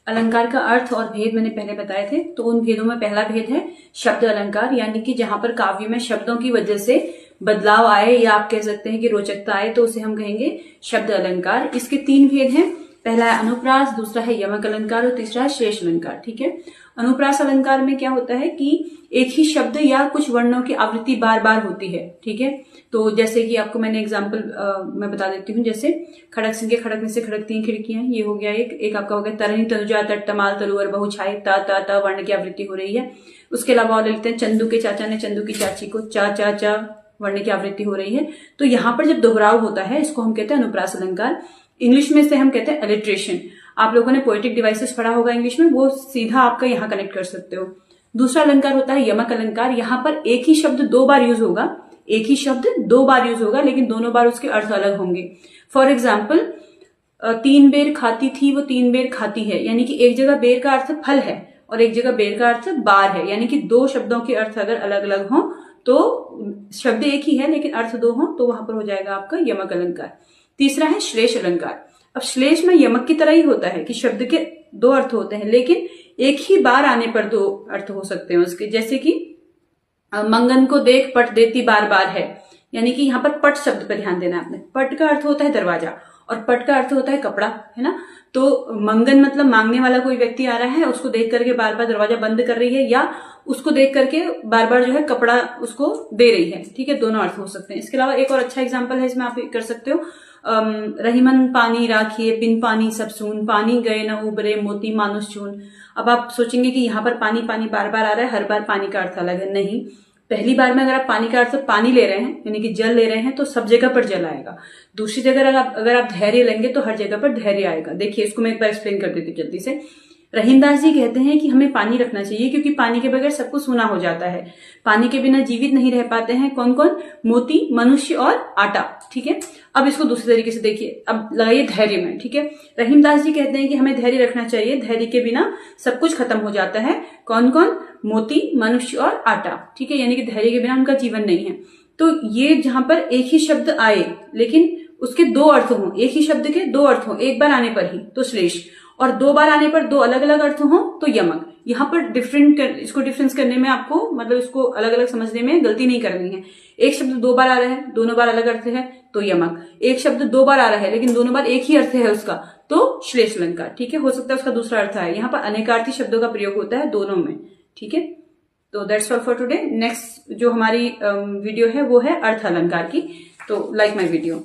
अलंकार का अर्थ और भेद मैंने पहले बताए थे। तो उन भेदों में पहला भेद है शब्द अलंकार, यानी कि जहां पर काव्य में शब्दों की वजह से बदलाव आए या आप कह सकते हैं कि रोचकता आए तो उसे हम कहेंगे शब्द अलंकार। इसके 3 भेद हैं। पहला है अनुप्रास, दूसरा है यमक अलंकार और तीसरा है श्लेष अलंकार। ठीक है। अनुप्रास अलंकार में क्या होता है कि एक ही शब्द या कुछ वर्णों की आवृत्ति बार बार होती है। ठीक है। तो जैसे कि आपको मैंने एग्जाम्पल मैं बता देती हूँ। जैसे खड़क सिंह के खड़क में से खड़क 3 खिड़कियां, ये हो गया एक आपका हो गया तरनी तनुजा तट तमाल तरुअर बहु छाई ता ता ता वर्ण की आवृत्ति हो रही है। उसके अलावा और लेते हैं चंदू के चाचा ने चंदू की चाची को चा चा चा वर्ण की आवृत्ति हो रही है। तो यहाँ पर जब दोहराव होता है इसको हम कहते हैं अनुप्रास अलंकार। इंग्लिश में से हम कहते हैं अलिट्रेशन। आप लोगों ने पोएटिक डिवाइसेस पढ़ा होगा इंग्लिश में, वो सीधा आपका यहाँ कनेक्ट कर सकते हो। दूसरा अलंकार होता है यमक अलंकार। यहाँ पर एक ही शब्द 2 बार यूज होगा, एक ही शब्द 2 बार यूज होगा, लेकिन दोनों बार उसके अर्थ अलग होंगे। फॉर एग्जाम्पल 3 बेर खाती थी वो 3 बेर खाती है, यानी कि एक जगह बेर का अर्थ फल है और एक जगह बेर का अर्थ बार है, यानी कि 2 शब्दों के अर्थ अगर अलग अलग हों तो शब्द एक ही है लेकिन अर्थ 2 हों तो वहां पर हो जाएगा आपका यमक अलंकार। तीसरा है श्लेष अलंकार। अब श्लेष में यमक की तरह ही होता है कि शब्द के 2 अर्थ होते हैं, लेकिन एक ही बार आने पर 2 अर्थ हो सकते हैं उसके। जैसे कि मंगन को देख पट देती बार बार है, यानी कि यहाँ पर पट शब्द पर ध्यान देना आपने। पट का अर्थ होता है दरवाजा और पट का अर्थ होता है कपड़ा, है ना। तो मंगन मतलब मांगने वाला कोई व्यक्ति आ रहा है, उसको देख करके बार बार दरवाजा बंद कर रही है, या उसको देख करके बार बार जो है कपड़ा उसको दे रही है। ठीक है, दोनों अर्थ हो सकते हैं। इसके अलावा एक और अच्छा एग्जाम्पल है, इसमें आप कर सकते हो रहीमन पानी राखिए बिन पानी सब सून, पानी गए न उबरे मोती मानुष चून। अब आप सोचेंगे कि यहाँ पर पानी पानी बार बार आ रहा है, हर बार पानी का अर्थ अलग है। नहीं, पहली बार में अगर आप पानी का अर्थ पानी ले रहे हैं यानी कि जल ले रहे हैं तो सब जगह पर जल आएगा। दूसरी जगह अगर आप धैर्य लेंगे तो हर जगह पर धैर्य आएगा। देखिए, इसको मैं एक बार एक्सप्लेन कर देती हूँ जल्दी से। रहीमदास जी कहते हैं कि हमें पानी रखना चाहिए क्योंकि पानी के बगैर सब कुछ सूना हो जाता है, पानी के बिना जीवित नहीं रह पाते हैं। कौन कौन? मोती, मनुष्य और आटा। ठीक है, अब इसको दूसरे तरीके से देखिए, अब लगाइए धैर्य में। ठीक है, रहीमदास जी कहते हैं कि हमें धैर्य रखना चाहिए, धैर्य के बिना सब कुछ खत्म हो जाता है। कौन कौन? मोती, मनुष्य और आटा। ठीक है, यानी कि धैर्य के बिना उनका जीवन नहीं है। तो ये जहां पर एक ही शब्द आए लेकिन उसके 2 अर्थ हों, एक ही शब्द के 2 अर्थ हों एक बार आने पर ही तो श्लेष, और 2 बार आने पर 2 अलग अलग अर्थ हों तो यमक। यहाँ पर इसको डिफरेंस करने में आपको मतलब इसको अलग अलग समझने में गलती नहीं करनी है। एक शब्द 2 बार आ रहा है, दोनों बार अलग अर्थ है तो यमक। एक शब्द 2 बार आ रहा है लेकिन दोनों बार एक ही अर्थ है उसका तो श्लेष अलंकार। ठीक है, हो सकता है उसका दूसरा अर्थ है। यहाँ पर अनेकार्थी शब्दों का प्रयोग होता है दोनों में। ठीक है, तो that's all for today. Next जो हमारी वीडियो है वो है अर्थ अलंकार की। तो लाइक माई वीडियो।